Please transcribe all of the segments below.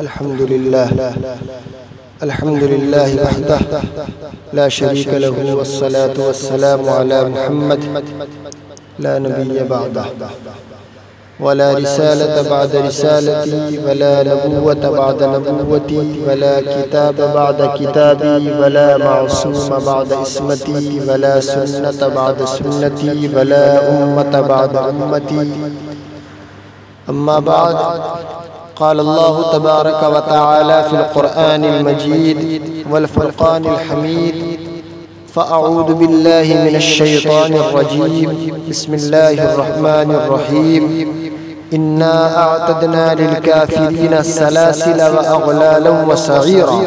الحمد لله وحده لا شريك له والصلاة والسلام على محمد لا نبي بعده ولا رسالة بعد رسالتي ولا نبوة بعد نبوتي ولا كتاب بعد كتابي ولا معصوم بعد اسمتي ولا سنة بعد سنتي ولا أمة بعد أمتي. أما بعد، قال الله تبارك وتعالى في القرآن المجيد والفرقان الحميد: فأعوذ بالله من الشيطان الرجيم. بسم الله الرحمن الرحيم. إنا أعتدنا للكافرين سلاسل وأغلالا وسعيرا.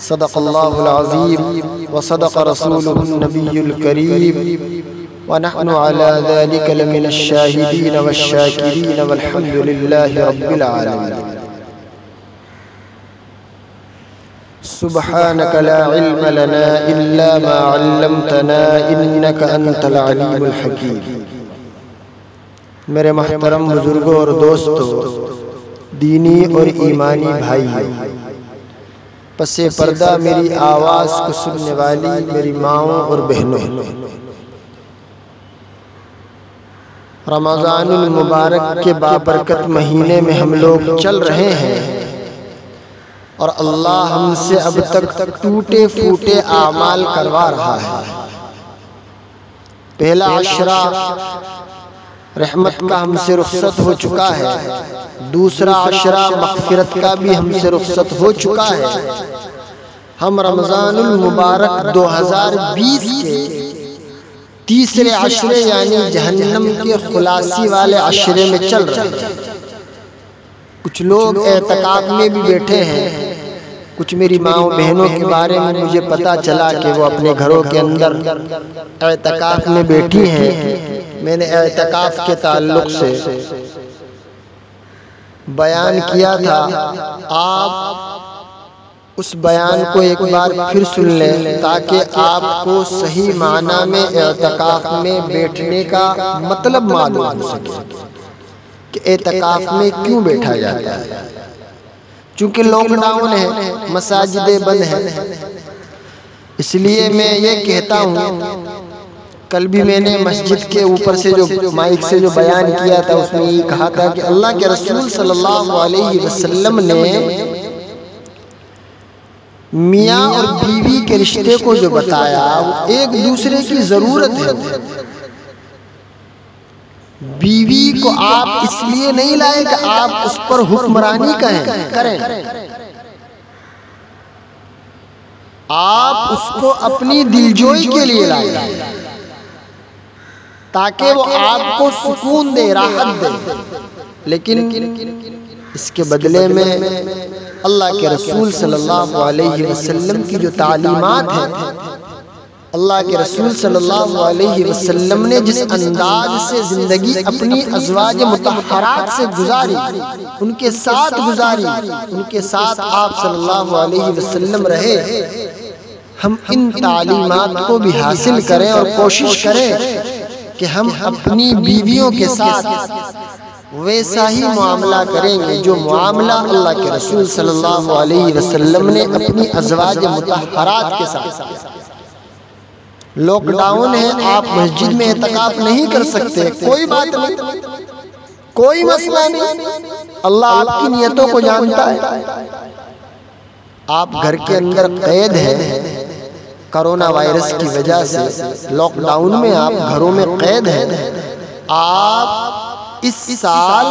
صدق الله العظيم وصدق رسوله النبي الكريم، ونحن على ذلك لمن الشاهدين والشاكرين والحمد لله رب العالمين. سبحانك لا علم لنا إلا ما علمتنا إنك أنت العليم الحكيم. میرے محترم بزرگوں اور دوستوں، دینی اور ایمانی بھائیوں، پس پردہ میری آواز کو سننے والی میری ماؤں اور بہنوں، رمضان المبارک کے بابرکت مہینے میں ہم لوگ چل رہے ہیں، اور اللہ ہم سے اب تک ٹوٹے پھوٹے اعمال کروا رہا ہے. پہلا عشرہ رحمت کا ہم سے رخصت ہو چکا ہے، دوسرا عشرہ مغفرت کا بھی ہم سے رخصت ہو چکا ہے. ہم رمضان المبارک 2020 کے تیسرے عشرے یعنی جہنم کے خلاصی والے عشرے میں چل رہے ہیں. کچھ لوگ اعتکاف میں بھی بیٹھے ہیں. کچھ میری ماؤں بہنوں کے بارے میں مجھے پتا چلا کہ وہ اپنے گھروں کے اندر اعتکاف میں بیٹھی ہیں. میں نے اعتکاف کے تعلق سے بیان کیا تھا، آپ اس بیان کو ایک بار پھر سن لیں تاکہ آپ کو صحیح معنی میں اعتکاف میں بیٹھنے کا مطلب معلوم ہو سکے کہ اعتکاف میں کیوں بیٹھا جاتا ہے. چونکہ لاک ڈاؤن ہے، مساجدیں بند ہیں، اس لیے میں یہ کہتا ہوں. کل بھی میں نے مسجد کے اوپر سے جو مائک سے جو بیان کیا تھا اس میں یہ کہا تھا کہ اللہ کے رسول صلی اللہ علیہ وسلم نے میاں اور بیوی کے رشتے کو جو بتایا وہ ایک دوسرے کی ضرورت ہے. بیوی کو آپ اس لیے نہیں لائے کہ آپ اس پر حکمرانی کریں، آپ اس کو اپنی دلجوئی کے لیے لائے تاکہ وہ آپ کو سکون دے، راحت دے. لیکن اس کے بدلے میں اللہ کے رسول صلی اللہ علیہ وسلم کی جو تعلیمات ہیں، اللہ کے رسول صلی اللہ علیہ وسلم نے جس انداز سے زندگی اپنی ازواج مطہرات سے گزاری، ان کے ساتھ گزاری، ان کے ساتھ آپ صلی اللہ علیہ وسلم رہے، ہم ان تعلیمات کو بھی حاصل کریں اور کوشش کریں کہ ہم اپنی بیویوں کے ساتھ ویسا ہی معاملہ کریں گے جو معاملہ اللہ کے رسول صلی اللہ علیہ وسلم نے اپنی ازواج مطہرات کے ساتھ. لاک ڈاؤن ہے، آپ مسجد میں اعتکاف نہیں کر سکتے، کوئی بات نہیں، کوئی مسئلہ نہیں. اللہ آپ کی نیتوں کو جانتا ہے. آپ گھر کے اندر قید ہیں، کرونا وائرس کی وجہ سے لاک ڈاؤن میں آپ گھروں میں قید ہیں. آپ اس سال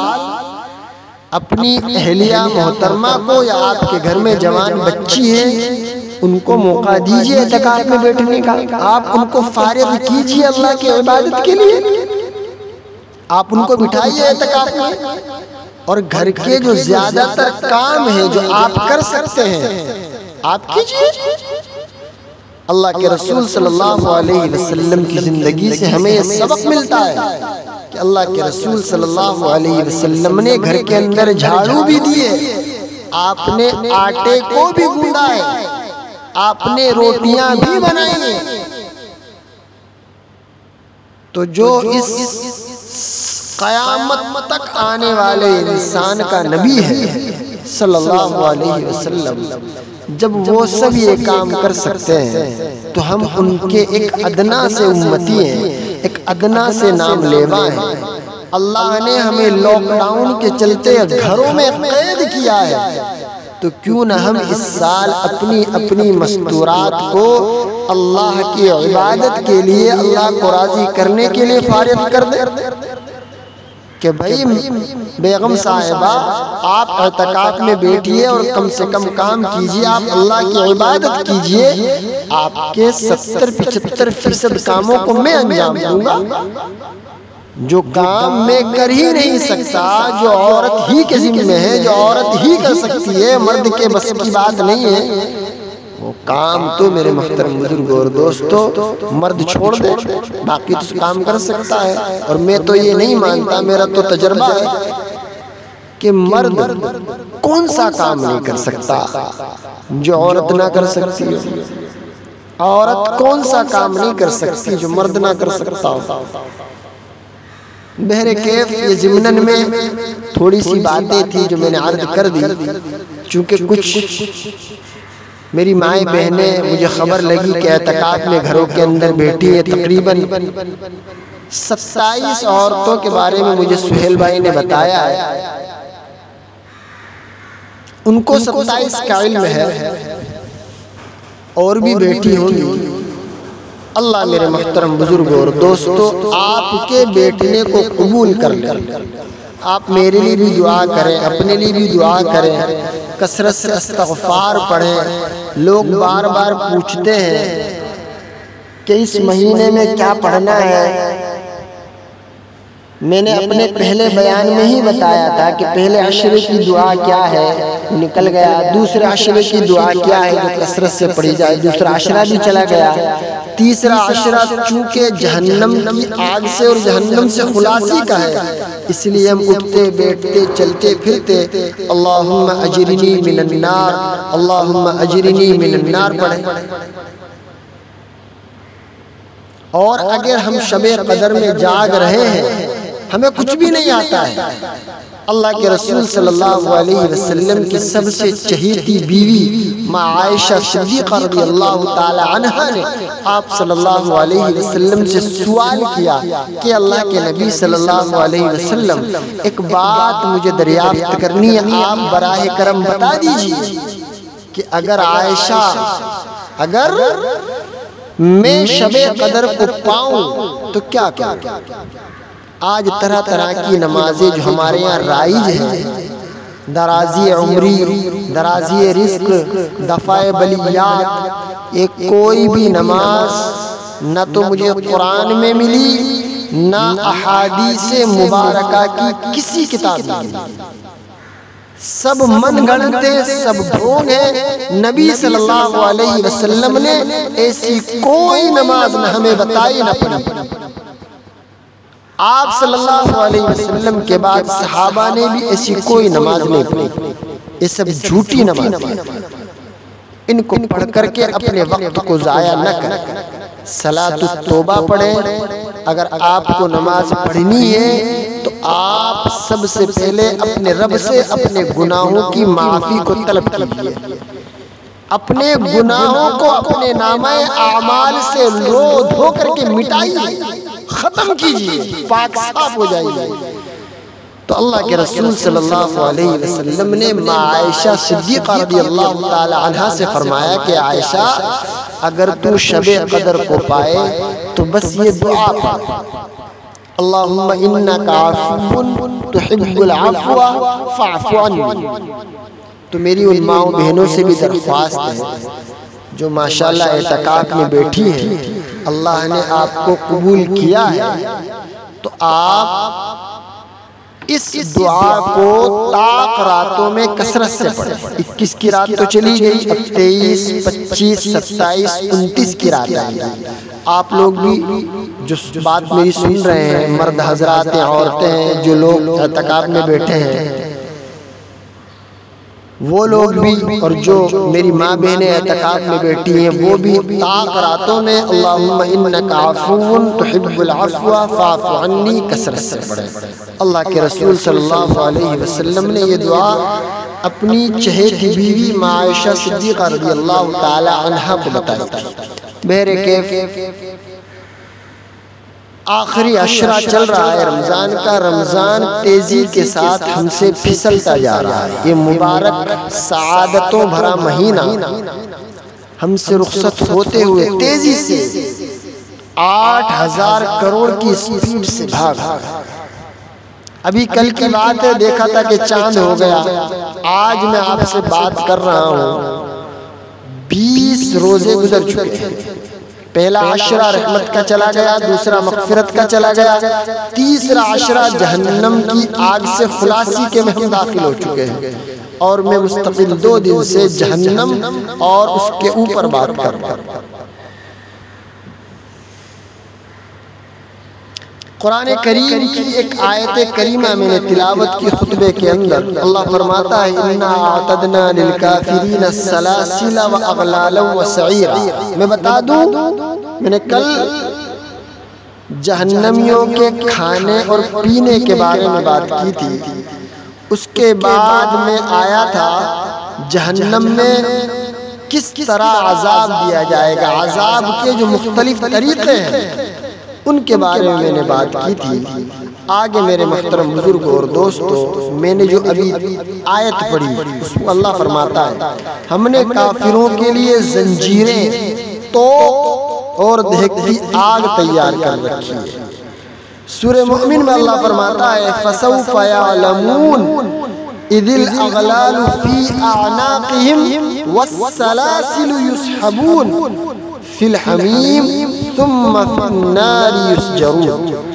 اپنی اہلیہ محترمہ کو یا آپ کے گھر میں جوان بچی ہیں ان کو موقع دیجئے اعتکاف میں بیٹھنے کا. آپ ان کو فارغ کیجئے اللہ کی عبادت کے لیے، آپ ان کو بٹھائیے اعتکاف میں، اور گھر کے جو زیادہ تر کام ہیں جو آپ کر سکتے ہیں آپ کیجئے. اللہ کے رسول صلی اللہ علیہ وسلم کی زندگی سے ہمیں یہ سبق ملتا ہے کہ اللہ کے رسول صلی اللہ علیہ وسلم نے گھر کے اندر جھاڑو بھی دیے، آپ نے آٹے کو بھی گوندا ہے، آپ نے روٹیاں بھی بنائی ہیں. تو جو اس قیامت تک آنے والے انسان کا نبی ہے صلی اللہ علیہ وسلم، جب وہ سب یہ کام کر سکتے ہیں تو ہم ان کے ایک ادنا سے امتی ہیں، ایک ادنا سے نام لیوا ہیں۔ اللہ نے ہمیں لاک ڈاؤن کے چلتے گھروں میں قید کیا ہے، تو کیوں نہ ہم اس سال اپنی مستورات کو اللہ کی عبادت کے لیے، اللہ کو راضی کرنے کے لیے فارغ کر دیں کہ بھائی بیگم صاحبہ آپ اعتکاف میں بیٹھیے اور کم سے کم کام کیجئے، آپ اللہ کی عبادت کیجئے، آپ کے 70-75% کاموں کو میں انجام دوں گا۔ جو کام میں کر ہی نہیں سکتا، جو عورت ہی کے ذمہ ہے، جو عورت ہی کر سکتی ہے، مرد کے بس کی بات نہیں ہے، وہ کام تو میرے محترم بزرگ اور دوستو مرد چھوڑ دے، باقی تو کام کر سکتا ہے۔ اور میں تو یہ نہیں مانتا، میرا تو تجربہ ہے کہ مرد کون سا کام نہیں کر سکتا جو عورت نہ کر سکتی ہو، عورت کون سا کام نہیں کر سکتی جو مرد نہ کر سکتا ہو۔ بہرکیف یہ ضمناً میں تھوڑی سی باتیں تھی جو میں نے عرض کر دی، چونکہ کچھ میری مائیں بہنیں مجھے خبر لگی کہ اعتکاف میں گھروں کے اندر بیٹھی ہے، تقریباً 27 عورتوں کے بارے میں مجھے سہیل بھائی نے بتایا ہے، ان کو 27 کا علم ہے، اور بھی بیٹھی ہوگی۔ اللہ میرے محترم بزرگ اور دوستو آپ کے بیٹھنے کو قبول کر لیں، آپ میرے لیے بھی دعا کریں، اپنے لیے بھی دعا کریں، کثرت سے استغفار پڑھیں۔ لوگ بار بار پوچھتے ہیں کہ اس مہینے میں کیا پڑھنا ہے، میں نے اپنے پہلے بیان میں ہی بتایا تھا کہ پہلے عشرے کی دعا کیا ہے، نکل گیا، دوسرے عشرے کی دعا کیا ہے جو کثرت سے پڑھی جائے، دوسرا عشرہ بھی چلا گیا، تیسرا عشرہ چونکہ جہنم کی آگ سے اور جہنم سے خلاصی کا ہے، اس لیے ہم اٹھتے بیٹھتے چلتے پھرتے اللہم اجرنی من النار، اللہم اجرنی من النار پڑھیں۔ اور اگر ہم شب قدر میں جاگ رہے ہیں، ہمیں کچھ بھی نہیں آتا ہے، اللہ کے رسول صلی اللہ علیہ وسلم کی سب سے چہیتی بیوی ماں عائشہ صدیقہ رضی اللہ تعالی عنہا نے آپ صلی اللہ علیہ وسلم سے سوال کیا کہ اللہ کے نبی صلی اللہ علیہ وسلم ایک بات مجھے دریافت کرنی ہے، آپ براہ کرم بتا دیجئے کہ اگر عائشہ، اگر میں شب قدر کو پاؤں تو کیا کروں؟ آج طرح طرح کی نمازیں جو ہمارے یہاں رائج ہیں، درازی عمری، درازی رزق، دفع بلیات، ایک کوئی بھی نماز نہ تو مجھے قرآن میں ملی نہ احادیث مبارکہ کی کسی کتاب میں ملی، سب من گھڑتے، سب ڈھونگ ہیں۔ نبی صلی اللہ علیہ وسلم نے ایسی کوئی نماز نہ ہمیں بتائی نہ پڑھی۔ آپ صلی اللہ علیہ وسلم کے بعد صحابہ نے بھی ایسی کوئی نماز نہیں پڑھی، یہ سب جھوٹی نماز ہیں، ان کو پڑھ کر کے اپنے وقت کو ضائع نہ کریں۔ صلاۃ التوبہ پڑھیں، اگر آپ کو نماز پڑھنی ہے تو آپ سب سے پہلے اپنے رب سے اپنے گناہوں کی معافی کو طلب کیجیے، اپنے گناہوں کو اپنے نامہ اعمال سے رو دھو کر کے مٹائیے، ختم کیجیے، پاک صاف ہو جائیے۔ تو اللہ کے رسول صلی اللہ علیہ وسلم نے ماں عائشہ صدیقہ رضی اللہ تعالی عنہا سے فرمایا کہ عائشہ اگر تو شب قدر کو پائے تو بس یہ دعا پڑھ، اللہم انکا عفو تحب العفو فاعف عنی۔ تو میری ان ماں بہنوں سے بھی درخواست ہے جو ماشاءاللہ اعتکاف میں بیٹھی ہیں، اللہ نے آپ کو قبول کیا ہے، تو آپ اس دعا کو طاق راتوں میں کثرت سے پڑھیں۔ 21 کی رات تو چلی گئی، اب 23، 25، 27، 29 کی رات آئی۔ آپ لوگ بھی جو بات میری سن رہے ہیں، مرد حضرات ہیں، عورتیں ہیں، جو لوگ اعتکاف میں بیٹھے ہیں، وہ لوگ بھی اور جو میری ماں بہنیں اعتکاف میں بیٹھی ہیں وہ بھی طاق راتوں میں اللہم انک عفو تحب العفو فاعف عنی کثرت سے پڑھیں۔ اللہ کے رسول صلی اللہ علیہ وسلم نے یہ دعا اپنی چہیتی بیوی عائشہ صدیقہ رضی اللہ تعالی عنہا کو بتائی۔ بہرکیف آخری عشرہ چل رہا ہے رمضان کا، رمضان تیزی کے ساتھ ہم سے پھسلتا جا رہا ہے۔ یہ مبارک سعادتوں بھرا مہینہ ہم سے رخصت ہوتے ہوئے تیزی سے 8,000 کروڑ کی سپیڈ سے بھاگ۔ ابھی کل کی بات ہے، دیکھا تھا کہ چاند ہو گیا۔ آج میں آپ سے بات کر رہا ہوں 20 روزے گزر چکے ہیں۔ پہلا عشرہ رحمت کا چلا گیا، دوسرا مغفرت کا چلا گیا، تیسرا عشرہ جہنم کی آگ سے خلاصی کے میں ہم داخل ہو چکے ہیں، اور میں مستقل 2 دن سے جہنم اور اس کے اوپر بات کر رہا ہوں۔ قرآن کریم کی ایک آیت کریمہ میں نے تلاوت کی خطبے کے اندر، اللہ فرماتا ہے اِنَّا أَعْتَدْنَا لِلْكَافِرِينَ السَّلَاسِلَ وَأَغْلَالًا وَسَعِيرًا۔ میں بتا دوں، میں نے کل جہنمیوں کے کھانے اور پینے کے بارے میں بات کی تھی۔ اس کے بعد میں آیا تھا جہنم میں کس طرح عذاب دیا جائے گا، عذاب کے جو مختلف طریقے ہیں ان کے بارے میں میں نے بات کی تھی۔ آگے میرے محترم بزرگوں اور دوستوں، میں نے جو ابھی آیت پڑھی اس کو اللہ فرماتا ہے ہم نے کافروں کے لیے زنجیریں تو اور دہکتی آگ تیار کر رکھی ہے۔ سورہ مومن میں اللہ فرماتا ہے فَسَوْفَ يَعْلَمُونَ إِذِ الْأَغْلَالُ فِي أَعْنَاقِهِمْ وَالسَّلَاسِلُ يُسْحَبُونَ فِي الْحَمِيمِ ثُمَّ فِي النَّارِ يُسْجَرُونَ۔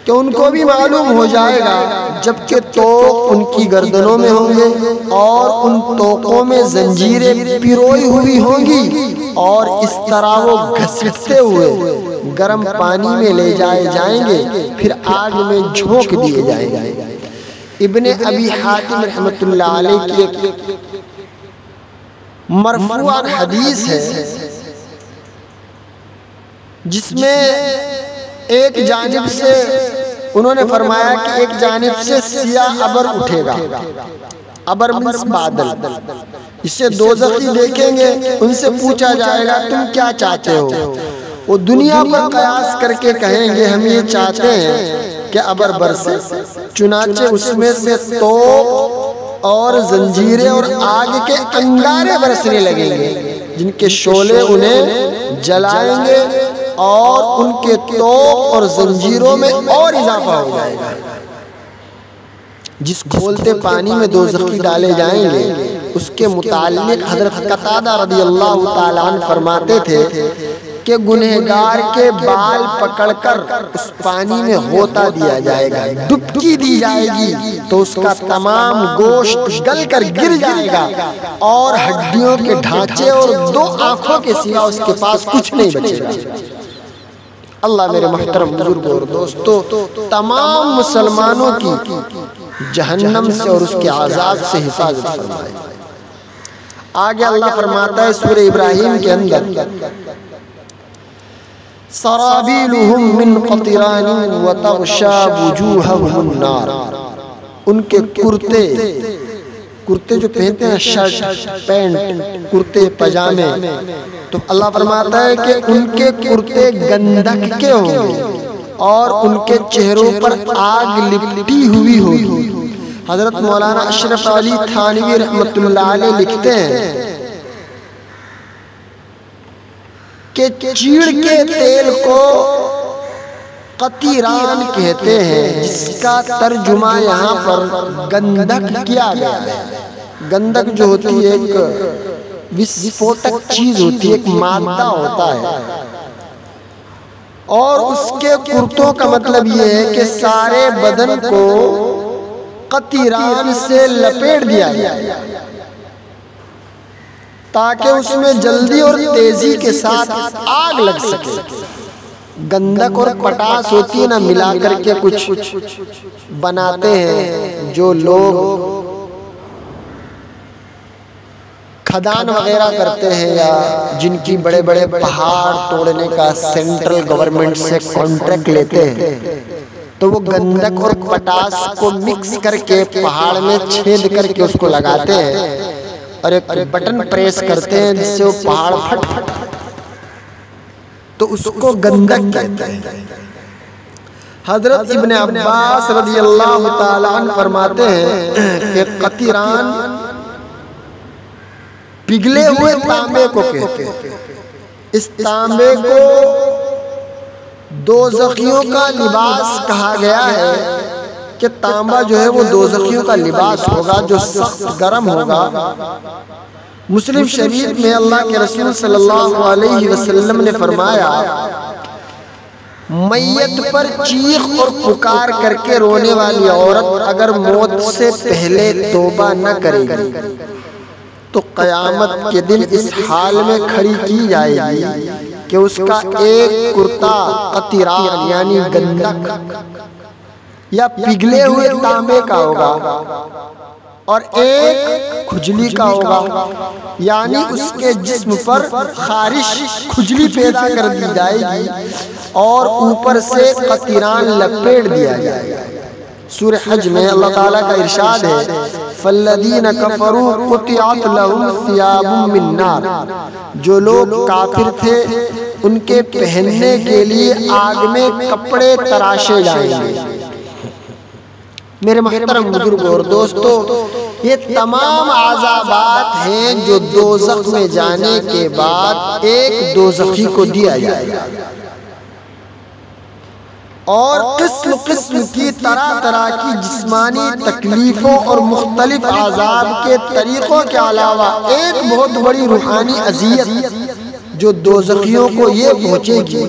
کہ ان کو بھی معلوم ہو جائے گا جبکہ توق ان کی گردنوں میں ہوں گے اور ان توقوں میں زنجیریں پیروئی ہوئی ہوں گی، اور اس طرح وہ گھسیٹتے ہوئے گرم پانی میں لے جائے جائیں گے، پھر آگ میں جھونک دیے جائیں گے۔ ابن ابی حاتم رحمۃ اللہ علیہ کی ایک مرفوع حدیث ہے جس میں ایک جانب سے انہوں نے فرمایا کہ ایک جانب سے سیاہ ابر اٹھے گا، ابر منس بادل، اسے دوزخی دیکھیں گے، ان سے پوچھا جائے گا تم کیا چاہتے ہو؟ وہ دنیا پر قیاس کر کے کہیں گے ہم یہ چاہتے ہیں کہ ابر برسے، چنانچہ اس میں سے توق اور زنجیریں اور آگ کے انگارے برسنے لگیں گے جن کے شعلے انہیں جلائیں گے، اور ان کے توق اور زنجیروں میں اور اضافہ ہو جائے گا۔ جس کھولتے پانی میں دوزخی ڈالے جائیں گے اس کے متعلق حضرت قتادہ رضی اللہ تعالیٰ عنہ فرماتے تھے کہ گنہگار کے بال پکڑ کر اس پانی میں غوطہ دیا جائے گا، ڈبکی دی جائے گی تو اس کا تمام گوشت گل کر گر جائے گا، اور ہڈیوں کے ڈھانچے اور 2 آنکھوں کے سوا اس کے پاس کچھ نہیں بچے گا۔ اللہ میرے محترم بزرگوں اور دوستوں، تمام مسلمانوں کی جہنم سے اور اس کے عذاب سے حفاظت فرمائے۔ آگے اللہ فرماتا ہے سورہ ابراہیم کے اندر سرابیلہم من قطران وتغشا وجوہہم النار۔ ان کے کرتے جو پہنتے ہیں، شرٹ پینٹ کرتے پجامے، تو اللہ فرماتا ہے کہ ان کے کرتے گندک کے ہوں گے اور ان کے چہروں پر آگ لپٹی ہوئی ہوگی۔ حضرت مولانا اشرف علی تھانوی رحمۃ اللہ علیہ لکھتے ہیں کہ چیڑ کے تیل کو قطیران کہتے ہیں، جس کا ترجمہ یہاں پر گندک کیا گیا ہے۔ گندک جو ہوتی ہے ایک وسفوٹک چیز ہوتی ہے، ایک مادہ ہوتا ہے، اور اس کے کرتوں کا مطلب یہ ہے کہ سارے بدن کو قطیران سے لپیٹ دیا گیا تاکہ اس میں جلدی اور تیزی کے ساتھ آگ لگ سکے۔ گندک اور پٹاس ہوتی ہے نا، ملا کر کے کچھ بناتے ہیں جو لوگ کھدان وغیرہ کرتے ہیں یا جن کی بڑے بڑے پہاڑ توڑنے کا سینٹرل گورنمنٹ سے کانٹریکٹ لیتے ہیں، تو وہ گندک اور پٹاس کو مکس کر کے پہاڑ میں چھید کر کے اس کو لگاتے ہیں اور ایک بٹن پریس کرتے ہیں جس سے وہ پہاڑ پھٹ، تو اس کو گندک کہتے ہیں۔ حضرت ابن عباس رضی اللہ تعالی عنہ فرماتے ہیں کہ قطران پگھلے ہوئے تانبے کو کہتے ہیں۔ اس تانبے کو دوزخیوں کا لباس کہا گیا ہے کہ تانبا جو ہے وہ دوزخیوں کا لباس ہوگا جو سخت گرم ہوگا۔ مسلم شریف میں اللہ کے رسول صلی اللہ علیہ وسلم نے فرمایا، میت پر چیخ اور پکار کر کے رونے والی عورت اگر موت سے پہلے توبہ نہ کرے گی تو قیامت کے دن اس حال میں کھڑی کی جائے گی کہ اس کا ایک کرتا قطران یعنی گندک یا پگھلے ہوئے تانبے کا ہوگا اور ایک کھجلی کا ہوگا، یعنی اس کے جسم پر خارش کھجلی پیدا کر دی جائے گی اور اوپر سے قطران لپیٹ دیا جائے گا۔ سورہ حج میں اللہ تعالیٰ کا ارشاد ہے، فَالَّذِينَ كَفَرُوا قُطِعَتْ لَهُمْ ثِيَابٌ مِّن نَّارٍ، جو لوگ کافر تھے ان کے پہننے کے لیے آگ میں کپڑے تراشے جائیں گے۔ میرے محترم بزرگوں اور دوستو، یہ تمام عذابات ہیں جو دوزخ میں جانے کے بعد ایک دوزخی کو دیا جائے گا، اور قسم قسم کی طرح طرح کی جسمانی تکلیفوں اور مختلف عذاب کے طریقوں کے علاوہ ایک بہت بڑی روحانی اذیت جو دوزخیوں کو یہ پہنچے گی۔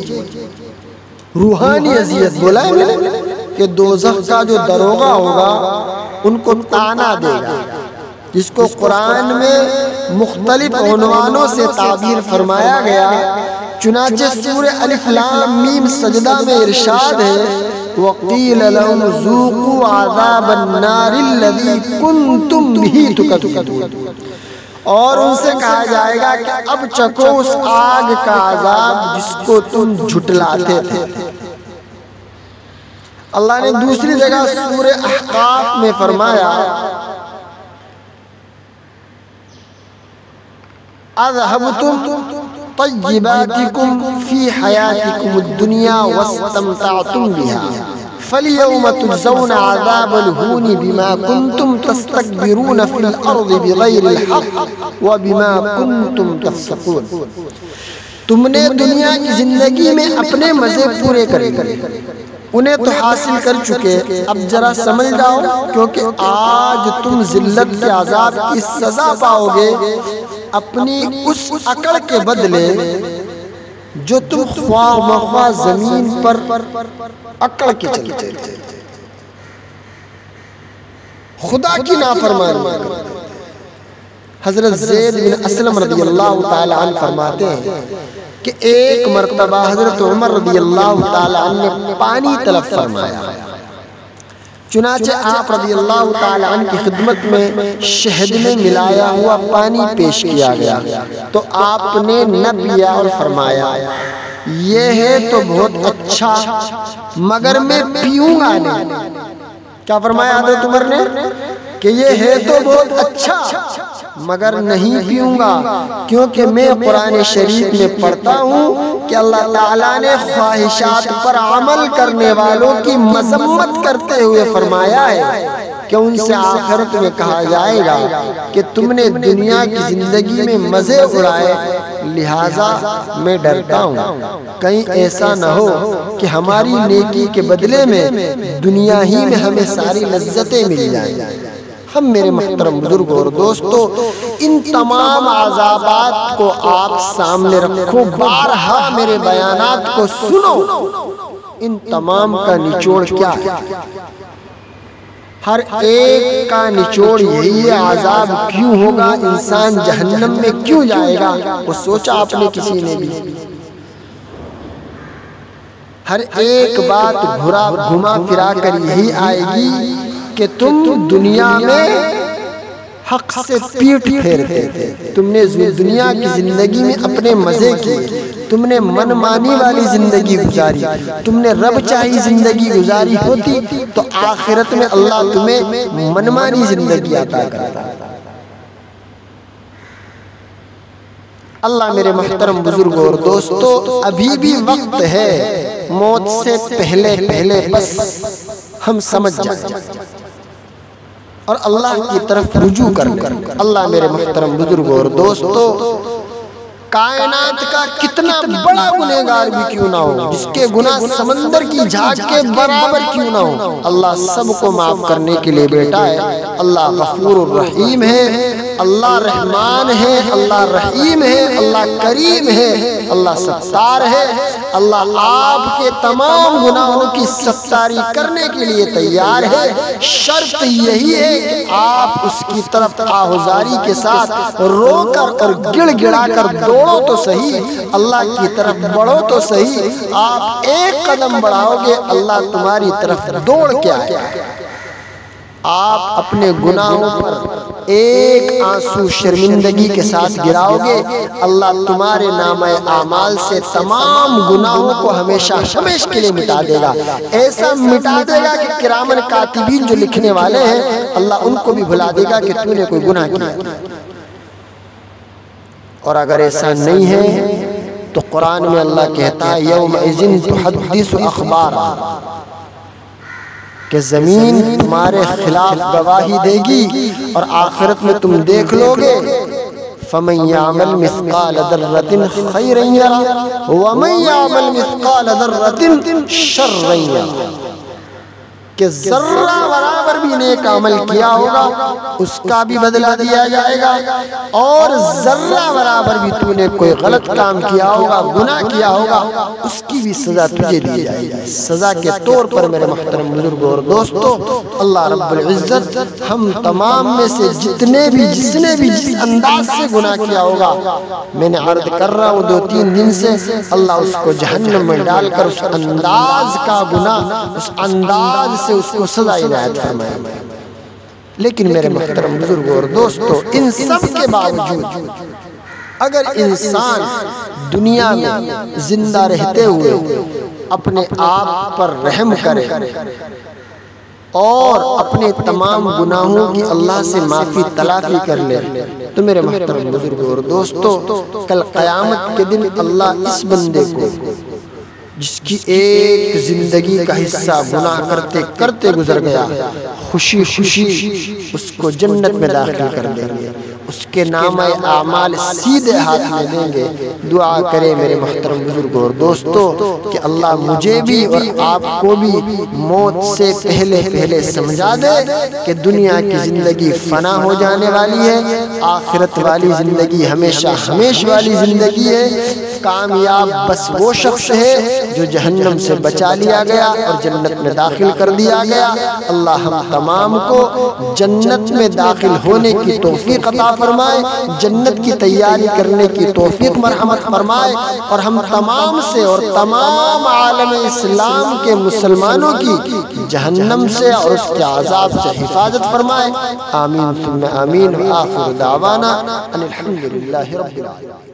روحانی اذیت بولا ہے میں نے کہ دوزخ کا جو دروغہ ہوگا ان کو تانا دے گا، جس کو قرآن میں مختلف عنوانوں سے تعبیر فرمایا گیا۔ چنانچہ سورہ الف لام میم سجدہ میں ارشاد ہے، وَقِيلَ لَهُمْ ذُوقُوا عَذَابَ النَّارِ الَّذِي كُنْتُمْ بِهِ تُكَذِّبُونَ، اور ان سے کہا جائے گا کہ اب چکھو اس آگ کا عذاب جس کو تم جھٹلاتے تھے۔ اللہ نے دوسری جگہ سورہ احقاف میں فرمایا، اذهبتم طیباتکم فی حیاتکم الدنیا واستمتعتم بها فالیوم تجزون عذاب الہون بما کنتم تستکبرون فی الارض بغیر الحق وبما کنتم تفسقون۔ تم نے دنیا کی زندگی میں اپنے مزے پورے کرے، انہیں تو حاصل کر چکے، اب ذرا سمجھ جاؤ کیونکہ آج تم ذلت کے عذاب کی سزا پاؤ گے اپنی اس عقل کے بدلے جو تم خواہ مخواہ زمین پر عقل کے چلتے تھے، خدا کی نافرمانی۔ حضرت زید بن اسلم رضی اللہ تعالی عنہ فرماتے ہیں کہ ایک مرتبہ حضرت عمر رضی اللہ تعالی عنہ نے پانی طلب فرمایا، چنانچہ آپ رضی اللہ تعالی عنہ کی خدمت میں شہد میں ملایا ہوا پانی پیش کیا گیا تو آپ نے نہ پیا اور فرمایا، یہ ہے تو بہت اچھا مگر میں پیوں گا نہیں۔ کیا فرمایا حضرت عمر نے کہ یہ ہے تو بہت اچھا مگر نہیں پیوں گا، کیونکہ میں قرآن شریف میں پڑھتا ہوں کہ اللہ تعالیٰ نے خواہشات پر عمل کرنے والوں کی مذمت کرتے ہوئے فرمایا ہے کہ ان سے آخرت میں کہا جائے گا کہ تم نے دنیا کی زندگی میں مزے اڑائے، لہٰذا میں ڈرتا ہوں کہیں ایسا نہ ہو کہ ہماری نیکی کے بدلے میں دنیا ہی میں ہمیں ساری لذتیں مل جائیں۔ ہم میرے محترم بزرگوں اور دوستو، ان تمام عذابات کو آپ سامنے رکھو، بارہا میرے بیانات کو سنو، ان تمام کا نچوڑ کیا ہے؟ ہر ایک کا نچوڑ یہی ہے، عذاب کیوں ہوگا، انسان جہنم میں کیوں جائے گا، وہ سوچا آپ نے کسی نے بھی؟ ہر ایک بات گھما پھرا کر یہی آئے گی کہ تم دنیا میں حق سے پیٹ پھیرتے تھے، تم نے دنیا کی زندگی میں اپنے مزے کی، تم نے من مانی والی زندگی گزاری، تم نے رب چاہی زندگی گزاری ہوتی تو آخرت میں اللہ تمہیں من مانی زندگی عطا کرتا۔ اللہ میرے محترم بزرگوں اور دوستو، ابھی بھی وقت ہے، موت سے پہلے پہلے بس ہم سمجھ جائیں اور اللہ کی طرف رجوع کر لیں۔ اللہ میرے محترم بزرگوں اور دوستو، کائنات کا کتنا بڑا گنہگار بھی کیوں نہ ہو، جس کے گناہ سمندر کی جھاگ کے برابر کیوں نہ ہو، اللہ سب کو معاف کرنے کے لیے بیٹھا ہے۔ اللہ غفور الرحیم ہے، اللہ رحمان ہے، اللہ رحیم ہے، اللہ کریم ہے، اللہ ستار ہے۔ اللہ آپ کے تمام گناہوں کی ستاری کرنے کے لیے تیار ہے، شرط یہی ہے کہ آپ اس کی طرف آہوزاری کے ساتھ رو کر اور گڑ گڑا کر دوڑو تو صحیح، اللہ کی طرف بڑھو تو صحیح۔ آپ ایک قدم بڑھاؤ گے، اللہ تمہاری طرف دوڑ کے آئے گا۔ آپ اپنے گناہوں پر ایک آنسو شرمندگی کے ساتھ گراؤ گے، اللہ تمہارے نامہ اعمال سے تمام گناہوں کو ہمیشہ ہمیشہ کے لیے مٹا دے گا۔ ایسا مٹا دے گا کہ کرامن کاتبین جو لکھنے والے ہیں، اللہ ان کو بھی بھلا دے گا کہ تو نے کوئی گناہ کیا۔ اور اگر ایسا نہیں ہے تو قرآن میں اللہ کہتا ہے یومئذ تحدث اخبارا، کہ زمین تمہارے خلاف گواہی دے گی اور آخرت میں تم دیکھ لو گے فَمَن يَعْمَلْ مِثْقَالَ ذَرَّةٍ خَيْرًا يَرَهُ وَمَن يَعْمَلْ مِثْقَالَ ذَرَّةٍ شَرًّا يَرَهُ، کہ ذرہ برابر بھی نیک عمل کیا ہوگا اس کا بھی بدلہ دیا جائے گا، اور ذرہ برابر بھی تو نے کوئی غلط کام کیا ہوگا، گناہ کیا ہوگا، اس کی بھی سزا تجھے دی جائے گی۔ سزا کے طور پر میرے محترم بزرگوں اور دوستو، اللہ رب العزت ہم تمام میں سے جس نے بھی جس انداز سے گناہ کیا ہوگا، میں نے عرض کر رہا ہوں 2-3 دن سے، اللہ اس کو جہنم میں ڈال کر اس انداز کا گناہ، اس انداز سے اس کو سزا عنایت فرمائے۔ لیکن میرے محترم بزرگوں اور دوستو، ان سب کے باوجود اگر انسان دنیا میں زندہ رہتے ہوئے اپنے آپ پر رحم کرے اور اپنے تمام گناہوں کی اللہ سے معافی تلافی کر لے تو میرے محترم بزرگوں اور دوستو، کل قیامت کے دن اللہ اس بندے کو جس کی ایک زندگی کا حصہ گناہ کرتے کرتے گزر گیا، خوشی خوشی اس کو جنت میں داخل کر دیں گے، اس کے نامہ اعمال سیدھے ہاتھ میں دیں گے۔ دعا کرے میرے محترم بزرگوں اور دوستو کہ اللہ مجھے بھی اور آپ کو بھی موت سے پہلے پہلے سمجھا دے کہ دنیا کی زندگی فنا ہو جانے والی ہے، آخرت والی زندگی ہمیشہ ہمیشہ والی زندگی ہے۔ کامیاب بس وہ شخص ہے جو جہنم سے بچا لیا گیا اور جنت میں داخل کر دیا گیا۔ اللہ ہم تمام کو جنت میں داخل ہونے کی توفیق عطا فرمائے، جنت کی تیاری کرنے کی توفیق مرحمت فرمائے، اور ہم تمام سے اور تمام عالم اسلام کے مسلمانوں کی جہنم سے اور اس کے عذاب سے حفاظت فرمائے۔ آمین ثم آمین، وآخر دعوانا ان الحمدللہ رب العالمین۔